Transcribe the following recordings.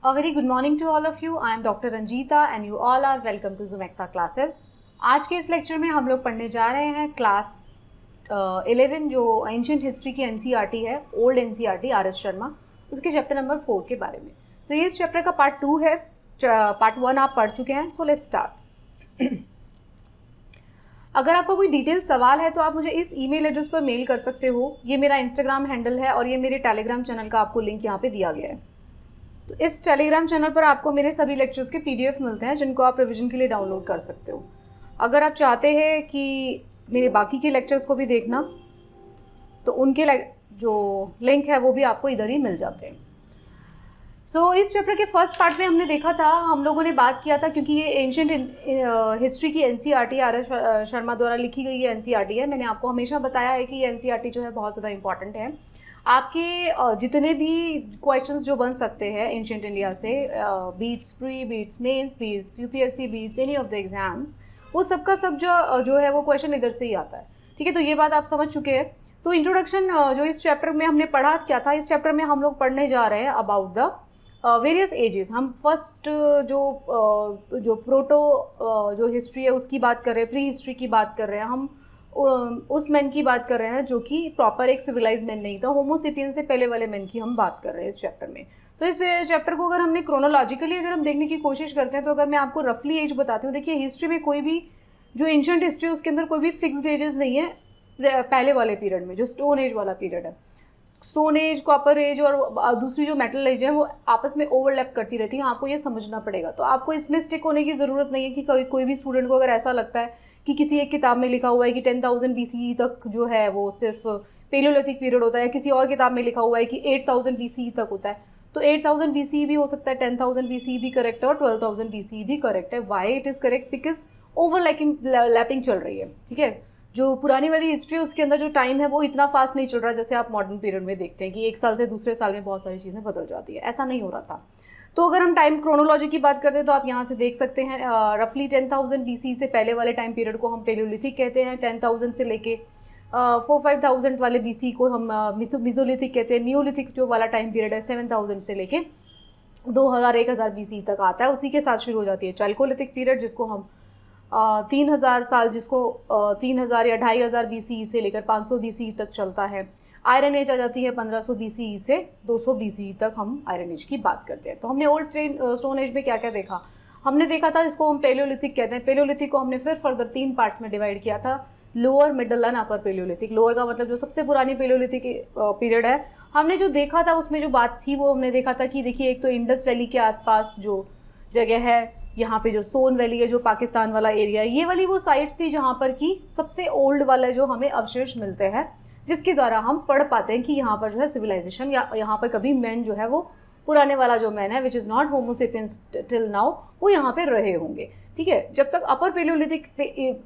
A very good morning to all of you. I am Dr. Ranjita and you all are welcome to Zumexa classes. आज के इस lecture में हम लोग पढ़ने जा रहे हैं क्लास 11 जो एंशिएंट हिस्ट्री की एनसीईआरटी है, ओल्ड एनसीईआरटी आर.एस. शर्मा, उसके चैप्टर नंबर 4 के बारे में। तो ये इस चैप्टर का पार्ट 2 है, पार्ट 1 आप पढ़ चुके हैं। So let's start. अगर आपको कोई डिटेल सवाल है तो आप मुझे इस ईमेल एड्रेस पर मेल कर सकते हो। ये मेरा इंस्टाग्राम हैंडल है और ये मेरे टेलीग्राम चैनल का आपको लिंक यहाँ पे दिया गया है। तो इस टेलीग्राम चैनल पर आपको मेरे सभी लेक्चर्स के पीडीएफ मिलते हैं जिनको आप रिवीजन के लिए डाउनलोड कर सकते हो। अगर आप चाहते हैं कि मेरे बाकी के लेक्चर्स को भी देखना तो उनके जो लिंक है वो भी आपको इधर ही मिल जाते हैं। सो इस चैप्टर के फर्स्ट पार्ट में हमने देखा था, हम लोगों ने बात किया था, क्योंकि ये एंशिएंट हिस्ट्री की एनसीईआरटी आर.एस. शर्मा द्वारा लिखी गई ये एनसीईआरटी है। मैंने आपको हमेशा बताया है कि ये एनसीईआरटी जो है बहुत ज़्यादा इंपॉर्टेंट है। आपके जितने भी क्वेश्चंस जो बन सकते हैं एंशिएंट इंडिया से, beats pre, beats mains, beats UPSC, beats any of the exam, वो सबका सब जो है वो क्वेश्चन इधर से ही आता है। ठीक है, तो ये बात आप समझ चुके हैं। तो इंट्रोडक्शन जो इस चैप्टर में हमने पढ़ा क्या था, इस चैप्टर में हम लोग पढ़ने जा रहे हैं अबाउट द वेरियस एजेस। हम फर्स्ट जो प्रोटो जो हिस्ट्री है उसकी बात कर रहे हैं, प्री हिस्ट्री की बात कर रहे हैं। हम उस मैन की बात कर रहे हैं जो कि प्रॉपर एक सिविलाइज मैन नहीं था, होमोसेपियन से पहले वाले मैन की हम बात कर रहे हैं इस चैप्टर में। तो इस चैप्टर को अगर हमने क्रोनोलॉजिकली अगर हम देखने की कोशिश करते हैं तो अगर मैं आपको रफली एज बताती हूँ, देखिए हिस्ट्री में कोई भी जो एंशिएंट हिस्ट्री है उसके अंदर कोई भी फिक्स्ड एजेस नहीं है। पहले वाले पीरियड में जो स्टोन एज वाला पीरियड है, स्टोन एज, कॉपर एज और दूसरी जो मेटल एज है वो आपस में ओवरलैप करती रहती है। आपको ये समझना पड़ेगा। तो आपको इसमें स्टिक होने की ज़रूरत नहीं है कि कोई भी स्टूडेंट को अगर ऐसा लगता है कि किसी एक किताब में लिखा हुआ है कि 10,000 BCE तक जो है वो सिर्फ पेलियोलिथिक पीरियड होता है, किसी और किताब में लिखा हुआ है कि 8,000 BCE तक होता है, तो 8,000 BCE भी हो सकता है, 10,000 BCE भी करेक्ट है और 12,000 BCE भी करेक्ट है। Why it is correct? Because overlapping चल रही है। ठीक है, जो पुरानी वाली हिस्ट्री है उसके अंदर जो टाइम है वो इतना फास्ट नहीं चल रहा जैसे आप मॉडर्न पीरियड में देखते हैं कि एक साल से दूसरे साल में बहुत सारी चीज़ें बदल जाती है। ऐसा नहीं हो रहा था। तो अगर हम टाइम क्रोनोलॉजी की बात करते हैं तो आप यहाँ से देख सकते हैं रफली 10,000 BCE से पहले वाले टाइम पीरियड को हम पेलियोलिथिक कहते हैं। 10,000 से लेके 4-5,000 वाले BCE को हम मिजोलिथिक कहते हैं। न्यूलिथिक जो वाला टाइम पीरियड है 7,000 से लेके 2,000-1,000 BCE तक आता है। उसी के साथ शुरू हो जाती है चालकोलिथिक पीरियड, जिसको हम 3,000 साल, जिसको 3,000 या 2,500 BCE से लेकर 500 BCE तक चलता है। आयरन एज आ जाती है 1500 BCE से 200 BCE तक हम आयरन एज की बात करते हैं। तो हमने ओल्ड स्टोन एज में क्या क्या देखा? हमने देखा था इसको हम पेलियोलिथिक कहते हैं। पेलियोलिथिक को हमने फिर फर्दर 3 पार्ट्स में डिवाइड किया था, lower, middle and upper palaeolithic. Lower का मतलब जो सबसे पुरानी पेलियोलिथिक पीरियड है। हमने जो देखा था उसमें जो बात थी वो हमने देखा था कि देखिए एक तो इंडस वैली के आसपास जो जगह है, यहाँ पे जो सोन वैली है, जो पाकिस्तान वाला एरिया है, ये वाली वो साइट्स थी जहाँ पर कि सबसे ओल्ड वाला जो हमें अवशेष मिलते हैं, जिसके द्वारा हम पढ़ पाते हैं कि यहाँ पर जो है सिविलाइजेशन या यहाँ पर कभी मैन जो है वो पुराने वाला जो मैन है which is not Homo sapiens till now, वो यहाँ पे रहे होंगे। ठीक है, जब तक अपर पेलियोलिथिक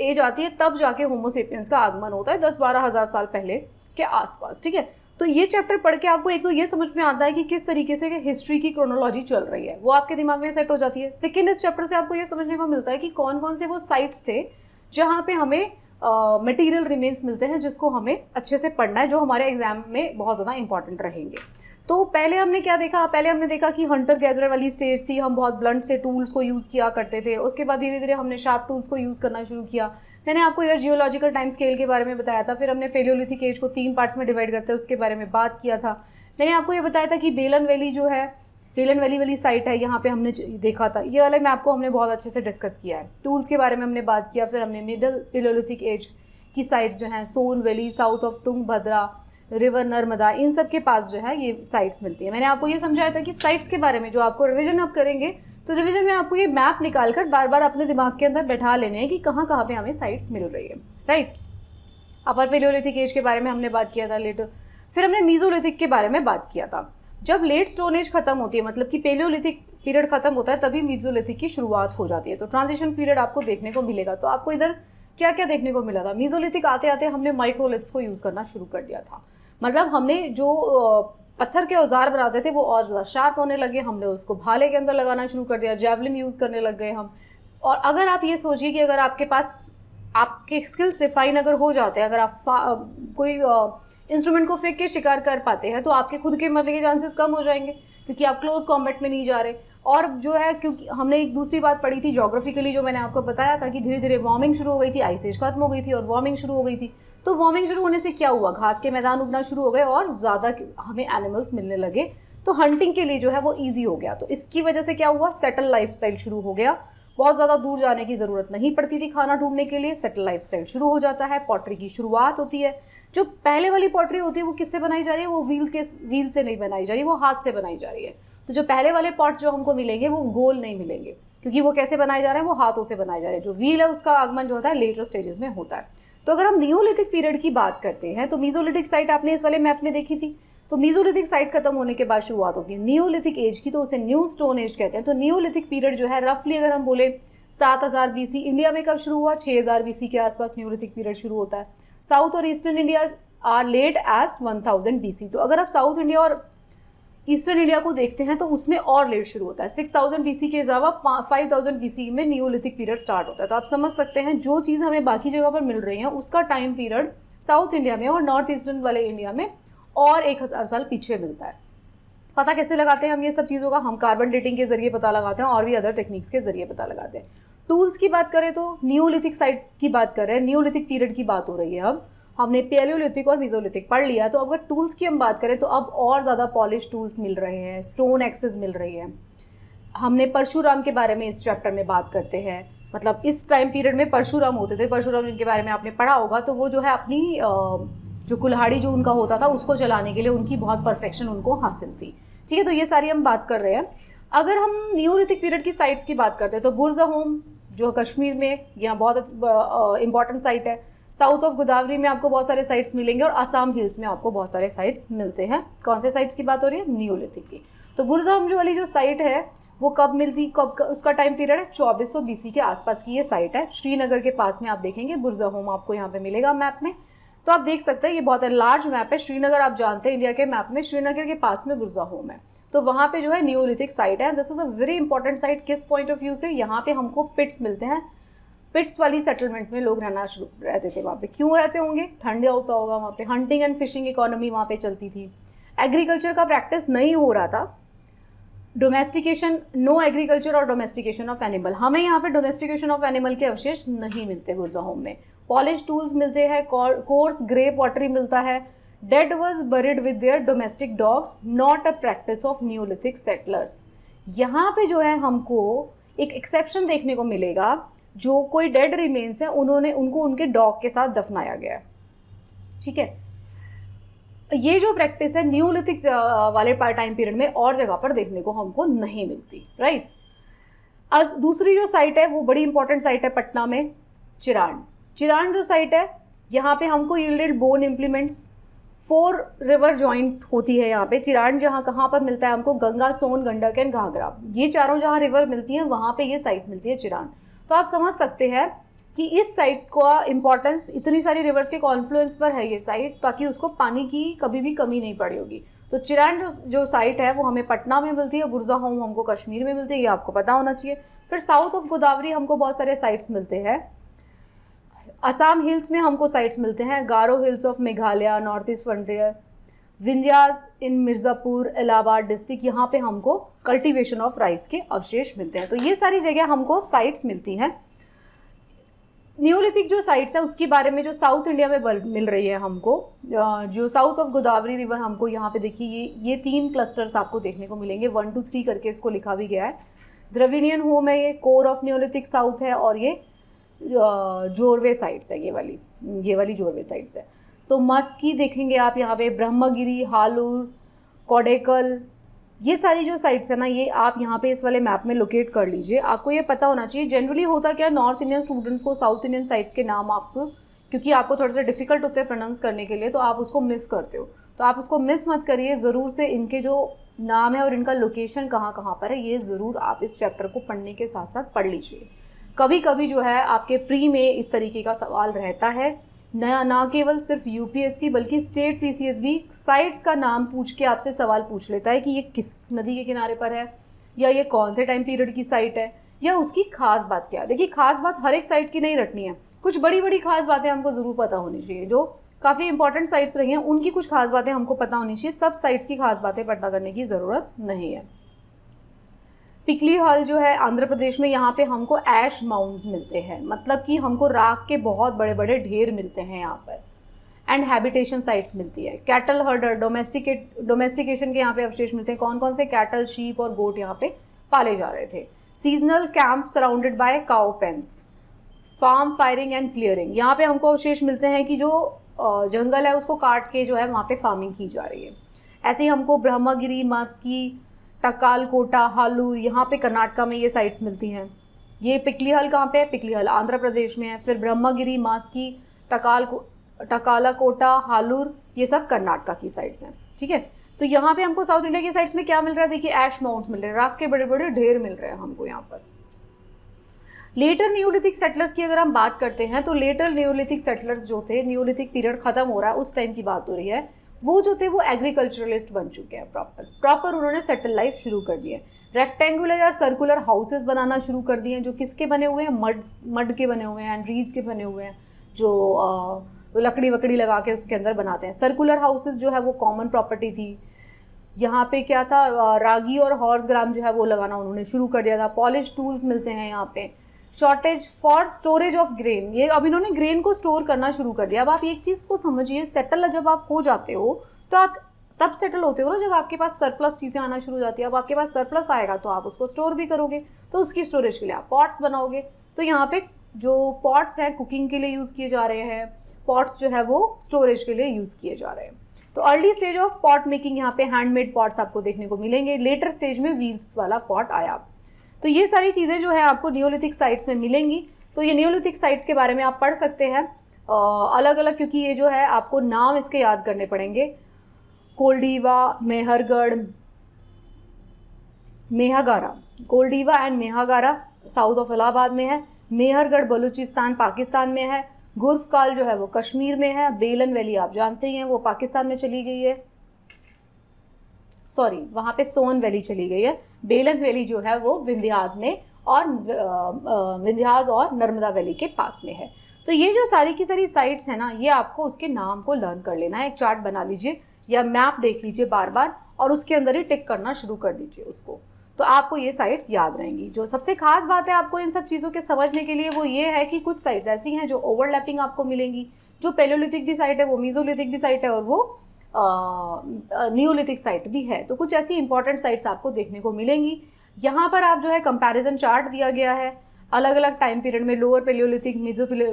एज आती है तब जाके होमोसेपियंस का आगमन होता है 10-12 हज़ार साल पहले के आसपास। ठीक है, तो ये चैप्टर पढ़ के आपको एक तो ये समझ में आता है कि किस तरीके से हिस्ट्री की क्रोनोलॉजी चल रही है, वो आपके दिमाग में सेट हो जाती है। सेकेंड, इस चैप्टर से आपको ये समझने को मिलता है कि कौन कौन से वो साइट्स थे जहाँ पे हमें मटेरियल रिमेन्स मिलते हैं जिसको हमें अच्छे से पढ़ना है, जो हमारे एग्जाम में बहुत ज़्यादा इंपॉर्टेंट रहेंगे। तो पहले हमने क्या देखा? पहले हमने देखा कि हंटर गैदरर वाली स्टेज थी, हम बहुत ब्लंट से टूल्स को यूज़ किया करते थे। उसके बाद धीरे धीरे हमने शार्प टूल्स को यूज़ करना शुरू किया। मैंने आपको इधर जियोलॉजिकल टाइम स्केल के बारे में बताया था। फिर हमने पेलियोलिथिक एज को 3 पार्ट्स में डिवाइड करते हैं उसके बारे में बात किया था। मैंने आपको ये बताया था कि बेलन वैली जो है, बेलन वैली वाली साइट है, यहाँ पे हमने देखा था। ये वाला मैं आपको हमने बहुत अच्छे से डिस्कस किया है। टूल्स के बारे में हमने बात किया। फिर हमने मिडल पेलियोलिथिक एज की साइट्स जो हैं, Son valley, south of Tungabhadra, river Narmada, इन सब के पास जो है ये साइट्स मिलती है। मैंने आपको ये समझाया था कि साइट्स के बारे में जो आपको रिवीजन आप करेंगे तो रिवीजन में आपको ये मैप निकाल कर बार बार अपने दिमाग के अंदर बैठा लेने हैं कि कहाँ कहाँ पे हमें साइट्स मिल रही है। राइट, अपर पेलियोलिथिक एज के बारे में हमने बात किया था लेटर। फिर हमने मीजोलिथिक के बारे में बात किया था। जब लेट स्टोन एज खत्म होती है, मतलब कि पेलियोलिथिक पीरियड खत्म होता है, तभी मीजोलिथिक की शुरुआत हो जाती है। तो ट्रांजिशन पीरियड आपको देखने को मिलेगा। तो आपको इधर क्या क्या देखने को मिला था? मीजोलिथिक आते आते हमने माइक्रोलिथ्स को यूज़ करना शुरू कर दिया था। मतलब हमने जो पत्थर के औजार बनाते थे वो और ज़्यादा शार्प होने लगे, हमने उसको भाले के अंदर लगाना शुरू कर दिया, जैवलिन यूज़ करने लग गए हम। और अगर आप ये सोचिए कि अगर आपके पास आपके स्किल्स रिफाइन अगर हो जाते हैं, अगर आप कोई इंस्ट्रूमेंट को फेंक के शिकार कर पाते हैं तो आपके खुद के मरने के चांसेस कम हो जाएंगे, क्योंकि आप क्लोज कॉम्बैट में नहीं जा रहे। और जो है, क्योंकि हमने एक दूसरी बात पढ़ी थी ज्योग्राफिकली, जो मैंने आपको बताया था कि धीरे धीरे वार्मिंग शुरू हो गई थी, आइस एज खत्म हो गई थी और वार्मिंग शुरू हो गई थी। तो वार्मिंग शुरू होने से क्या हुआ, घास के मैदान उगना शुरू हो गए और ज़्यादा हमें एनिमल्स मिलने लगे, तो हंटिंग के लिए जो है वो ईजी हो गया। तो इसकी वजह से क्या हुआ, सेटल लाइफस्टाइल शुरू हो गया। बहुत ज़्यादा दूर जाने की ज़रूरत नहीं पड़ती थी खाना ढूंढने के लिए, सेटल लाइफस्टाइल शुरू हो जाता है। पॉटरी की शुरुआत होती है। जो पहले वाली पॉटरी होती है वो किससे बनाई जा रही है, वो व्हील से नहीं बनाई जा रही, वो हाथ से बनाई जा रही है। तो जो पहले वाले पॉट जो हमको मिलेंगे वो गोल नहीं मिलेंगे, क्योंकि वो कैसे बनाए जा रहे हैं, वो हाथों से बनाए जा रहे हैं। जो व्हील है उसका आगमन जो होता है लेटर स्टेजेस में होता है। तो अगर हम नियोलिथिक पीरियड की बात करते हैं तो मीजोलिथिक साइट आपने इस वाले मैप में देखी थी। तो मीजोलिथिक साइट खत्म होने के बाद शुरुआत होती है नियोलिथिक एज की, तो उसे न्यू स्टोन एज कहते हैं। तो नियोलिथिक पीरियड जो है रफली अगर हम बोले 7000 BC, इंडिया में कब शुरू हुआ, 6000 BC के आसपास नियोलिथिक पीरियड शुरू होता है। साउथ और eastern India are late as 1000 BC। तो अगर आप साउथ इंडिया और ईस्टर्न इंडिया को देखते हैं तो उसमें और लेट शुरू होता है। 6000 BC के अलावा 5000 BC में नियोलिथिक पीरियड स्टार्ट होता है। तो आप समझ सकते हैं जो चीज़ हमें बाकी जगह पर मिल रही है उसका टाइम पीरियड साउथ इंडिया में और नॉर्थ ईस्टर्न वाले इंडिया में और 1000 साल पीछे मिलता है। पता कैसे लगाते हैं हम ये सब चीज़ों का, हम कार्बन डेटिंग के जरिए पता लगाते हैं और भी अदर टेक्निक्स के जरिए पता लगाते हैं। टूल्स की बात करें तो नियोलिथिक साइट की बात कर रहे हैं, नियोलिथिक पीरियड की बात हो रही है। अब हमने पैलियोलिथिक और मेसोलिथिक पढ़ लिया, तो अगर टूल्स की हम बात करें तो अब और ज़्यादा पॉलिश टूल्स मिल रहे हैं, स्टोन एक्सेस मिल रही है। हमने परशुराम के बारे में इस चैप्टर में बात करते हैं, मतलब इस टाइम पीरियड में परशुराम होते थे। परशुराम जिनके बारे में आपने पढ़ा होगा, तो वो जो है अपनी जो कुल्हाड़ी जो उनका होता था उसको चलाने के लिए उनकी बहुत परफेक्शन उनको हासिल थी। ठीक है, तो ये सारी हम बात कर रहे हैं। अगर हम नियोलिथिक पीरियड की साइट्स की बात करते हैं तो बुरज़ाहोम जो कश्मीर में, यहाँ बहुत इंपॉर्टेंट साइट है। साउथ ऑफ गोदावरी में आपको बहुत सारे साइट्स मिलेंगे और असम हिल्स में आपको बहुत सारे साइट्स मिलते हैं। कौन से साइट्स की बात हो रही है, नियोलिथिक की। तो बुरज़ाहोम जो वाली जो साइट है वो कब मिलती, कब उसका टाइम पीरियड है 2400 BC के आसपास की ये साइट है। श्रीनगर के पास में आप देखेंगे बुरज़ाहोम आपको यहाँ पे मिलेगा मैप में। तो आप देख सकते हैं ये बहुत लार्ज मैप है। श्रीनगर आप जानते हैं इंडिया के मैप में श्रीनगर के पास में बुरज़ाहोम है, तो वहाँ पे जो है नियोलिथिक साइट है। This is a very important site. किस पॉइंट ऑफ व्यू से, यहाँ पे हमको पिट्स मिलते हैं। पिट्स वाली सेटलमेंट में लोग रहते थे वहाँ पे। क्यों रहते होंगे, ठंड होता होगा वहाँ पे। हंटिंग एंड फिशिंग इकोनॉमी वहाँ पे चलती थी। एग्रीकल्चर का प्रैक्टिस नहीं हो रहा था। डोमेस्टिकेशन, नो एग्रीकल्चर और डोमेस्टिकेशन ऑफ एनिमल, हमें यहाँ पे डोमेस्टिकेशन ऑफ एनिमल के अवशेष नहीं मिलते बुरज़ाहोम में। पॉलिश टूल्स मिलते हैं, कोर्स ग्रे पॉटरी मिलता है। Did was buried with their domestic dogs, not a practice of Neolithic settlers. यहाँ पे जो है हमको एक एक्सेप्शन देखने को मिलेगा, जो कोई डेड रिमेन्स है उनको उनके डॉग के साथ दफनाया गया है। ठीक है, ये जो प्रैक्टिस है नियोलिथिक वाले टाइम पीरियड में और जगह पर देखने को हमको नहीं मिलती, राइट। अब दूसरी जो साइट है वो बड़ी इंपॉर्टेंट साइट है पटना में, चिरान। चिरान जो साइट है यहाँ पे हमको yielded bone implements, 4 river joint होती है यहाँ पे। चिरान जहाँ कहाँ पर मिलता है हमको, गंगा, सोन, गंडक एंड घाघरा, ये चारों जहाँ रिवर मिलती हैं वहाँ पे ये साइट मिलती है चिरान। तो आप समझ सकते हैं कि इस साइट का इंपॉर्टेंस इतनी सारी रिवर्स के कॉन्फ्लुएंस पर है ये साइट, ताकि उसको पानी की कभी भी कमी नहीं पड़ी होगी। तो चिरान जो साइट है वो हमें पटना में मिलती है, बुरज़ाहोम हमको कश्मीर में मिलती है, ये आपको पता होना चाहिए। फिर साउथ ऑफ गोदावरी हमको बहुत सारे साइट्स मिलते हैं। असम हिल्स में हमको साइट्स मिलते हैं, Garo hills of Meghalaya, north east frontier, Vindhyas in Mirzapur, Allahabad district, यहाँ पे हमको कल्टीवेशन ऑफ राइस के अवशेष मिलते हैं। तो ये सारी जगह हमको साइट्स मिलती हैं। नियोलिथिक जो साइट्स है उसके बारे में जो साउथ इंडिया में मिल रही है हमको, जो साउथ ऑफ गोदावरी रिवर हमको यहाँ पे देखिए ये 3 क्लस्टर्स आपको देखने को मिलेंगे, 1 2 3 करके इसको लिखा भी गया है। द्रविडियन होम है, ये कोर ऑफ नियोलिथिक साउथ है, और ये जोरवे साइट्स है, ये वाली जोरवे साइट्स है। तो मस्की देखेंगे आप यहाँ पे, ब्रह्मगिरी, हालूर, कोडेकल, ये सारी जो साइट्स है ना, ये आप यहाँ पे इस वाले मैप में लोकेट कर लीजिए। आपको ये पता होना चाहिए। जनरली होता क्या, नॉर्थ इंडियन स्टूडेंट्स को साउथ इंडियन साइट्स के नाम आपको, क्योंकि आपको थोड़ा सा डिफिकल्ट होते हैं प्रोनाउंस करने के लिए, तो आप उसको मिस करते हो। तो आप उसको मिस मत करिए, ज़रूर से इनके जो नाम है और इनका लोकेशन कहाँ कहाँ पर है, ये ज़रूर आप इस चैप्टर को पढ़ने के साथ साथ पढ़ लीजिए। कभी कभी जो है आपके प्री में इस तरीके का सवाल रहता है, ना केवल सिर्फ यूपीएससी बल्कि स्टेट पीसीएस भी साइट्स का नाम पूछ के आपसे सवाल पूछ लेता है कि ये किस नदी के किनारे पर है, या ये कौन से टाइम पीरियड की साइट है, या उसकी खास बात क्या है। देखिए, खास बात हर एक साइट की नहीं रटनी है, कुछ बड़ी बड़ी खास बातें हमको ज़रूर पता होनी चाहिए जो काफ़ी इंपॉर्टेंट साइट्स रही हैं, उनकी कुछ खास बातें हमको पता होनी चाहिए, सब साइट्स की खास बातें पता करने की ज़रूरत नहीं है। पिकली हॉल जो है आंध्र प्रदेश में, यहाँ पे हमको ऐश माउंट्स मिलते हैं, मतलब कि हमको राख के बहुत बड़े बड़े ढेर मिलते हैं यहाँ पर। एंड हैबिटेशन साइट्स मिलती है। कैटल हर्डर, डोमेस्टिकेशन के यहाँ पे अवशेष मिलते हैं। कौन कौन से कैटल, शीप और गोट यहाँ पे पाले जा रहे थे। Seasonal camp surrounded by cow pens. Farm firing and clearing, यहाँ पे हमको अवशेष मिलते हैं कि जो जंगल है उसको काट के जो है वहाँ पे फार्मिंग की जा रही है। ऐसे ही हमको ब्रह्मगिरी, मास्की, टकालकोटा, हालूर, यहाँ पे कर्नाटका में ये साइट्स मिलती हैं। ये पिकलीहल कहाँ पे है? पिकलीहल आंध्र प्रदेश में है। फिर ब्रह्मगिरी, मास्की, टकालाकोटा, हालूर, ये सब कर्नाटका की साइट्स हैं। ठीक है, तो यहाँ पे हमको साउथ इंडिया की साइड्स में क्या मिल रहा है? देखिए ऐश माउंट्स मिल रहे हैं, राख के बड़े बड़े ढेर मिल रहे हैं हमको यहाँ पर। लेटर न्यूलिथिक सेटलर्स की अगर हम बात करते हैं तो लेटर न्यूलिथिक सेटलर्स जो थे, न्यूलिथिक पीरियड खत्म हो रहा है उस टाइम की बात हो रही है, वो जो थे वो एग्रीकल्चरलिस्ट बन चुके हैं। प्रॉपर उन्होंने सेटल लाइफ शुरू कर दी है। रेक्टेंगुलर या सर्कुलर हाउसेस बनाना शुरू कर दिए हैं, जो किसके बने हुए हैं? मड के बने हुए हैं एंड रीड्स के बने हुए हैं, जो लकड़ी वकड़ी लगा के उसके अंदर बनाते हैं। सर्कुलर हाउसेस जो है वो कॉमन प्रॉपर्टी थी। यहाँ पे क्या था? रागी और हॉर्स ग्राम जो है वो लगाना उन्होंने शुरू कर दिया था। पॉलिश टूल्स मिलते हैं यहाँ पे। Shortage for storage of grain, ये अब इन्होंने ग्रेन को स्टोर करना शुरू कर दिया। अब आप एक चीज़ को समझिए, सेटल जब आप हो जाते हो तो आप तब सेटल होते हो ना जब आपके पास सरप्लस चीज़ें आना शुरू हो जाती है। अब आपके पास सरप्लस आएगा तो आप उसको स्टोर भी करोगे, तो उसकी स्टोरेज के लिए आप पॉट्स बनाओगे। तो यहाँ पे जो पॉट्स हैं कुकिंग के लिए यूज़ किए जा रहे हैं, पॉट्स जो है वो स्टोरेज के लिए यूज़ किए जा रहे हैं। तो early stage of pot making, यहाँ पे हैंडमेड पॉट्स आपको देखने को मिलेंगे। लेटर स्टेज में व्हील्स वाला पॉट आया। तो ये सारी चीज़ें जो है आपको नियोलिथिक साइट्स में मिलेंगी। तो ये नियोलिथिक साइट्स के बारे में आप पढ़ सकते हैं अलग अलग, क्योंकि ये जो है आपको नाम इसके याद करने पड़ेंगे। Koldihwa, Mehrgarh, Mahagara, Koldihwa and Mahagara south of Allahabad में है। मेहरगढ़ बलूचिस्तान पाकिस्तान में है। गुर्फकाल जो है वो कश्मीर में है। बेलन वैली आप जानते ही हैं वो पाकिस्तान में चली गई है, सॉरी वहाँ पे सोन वैली चली गई है। बेलन वैली जो है वो विंध्यास में और विंध्यास और नर्मदा वैली के पास में है। तो ये जो सारी की सारी साइट्स है ना, ये आपको उसके नाम को लर्न कर लेना है। एक चार्ट बना लीजिए या मैप देख लीजिए बार बार और उसके अंदर ही टिक करना शुरू कर दीजिए उसको, तो आपको ये साइट्स याद रहेंगी। जो सबसे खास बात है आपको इन सब चीज़ों के समझने के लिए वो ये है कि कुछ साइट्स ऐसी हैं जो ओवरलैपिंग आपको मिलेंगी। जो पैलियोलिथिक भी साइट है, वो मीजोलिथिक भी साइट है और वो नियोलिथिक साइट भी है। तो कुछ ऐसी इंपॉर्टेंट साइट्स आपको देखने को मिलेंगी। यहाँ पर आप जो है कंपैरिजन चार्ट दिया गया है अलग अलग टाइम पीरियड में, लोअर पैलियोलिथिक,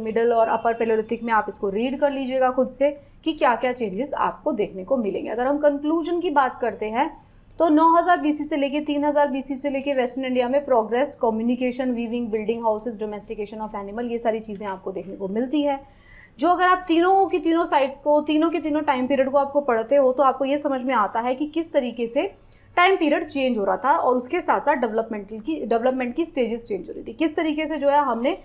मिडल और अपर पैलियोलिथिक में। आप इसको रीड कर लीजिएगा खुद से कि क्या क्या चेंजेस आपको देखने को मिलेंगे। अगर हम कंक्लूजन की बात करते हैं तो 9000 बीसी से लेके 3000 बीसी से लेके वेस्टर्न इंडिया में progress, communication, weaving, building houses, domestication of animal, ये सारी चीज़ें आपको देखने को मिलती है। जो अगर आप तीनों की तीनों साइट्स को, तीनों के तीनों टाइम पीरियड को आपको पढ़ते हो तो आपको ये समझ में आता है कि किस तरीके से टाइम पीरियड चेंज हो रहा था और उसके साथ साथ डेवलपमेंट की स्टेजेस चेंज हो रही थी। किस तरीके से जो है हमने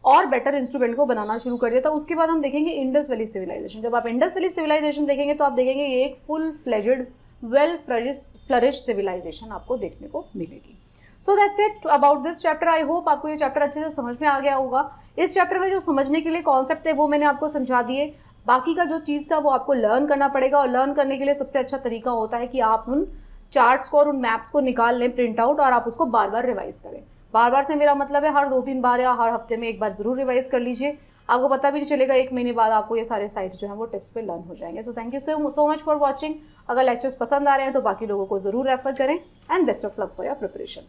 और बेटर इंस्ट्रूमेंट को बनाना शुरू कर दिया था। उसके बाद हम देखेंगे इंडस वैली सिविलाइजेशन। जब आप इंडस वैली सिविलाइजेशन देखेंगे तो आप देखेंगे ये एक full fledged, well flourished civilisation आपको देखने को मिलेगी। So that's it about this chapter. I hope आपको ये चैप्टर अच्छे से समझ में आ गया होगा। इस चैप्टर में जो समझने के लिए कॉन्सेप्ट है वो मैंने आपको समझा दिए। बाकी का जो चीज़ था वो आपको लर्न करना पड़ेगा और लर्न करने के लिए सबसे अच्छा तरीका होता है कि आप उन चार्ट्स को और उन मैप्स को निकाल लें प्रिंट आउट और आप उसको बार बार रिवाइज करें। बार बार से मेरा मतलब है हर 2-3 बार या हर हफ्ते में एक बार ज़रूर रिवाइज कर लीजिए। आपको पता भी नहीं चलेगा, 1 महीने बाद आपको ये सारे साइट्स जो हैं वो टिप्स पे लर्न हो जाएंगे। So thank you so much for watching. अगर लेक्चर्स पसंद आ रहे हैं तो बाकी लोगों को ज़रूर रेफर करें and best of luck for your preparation.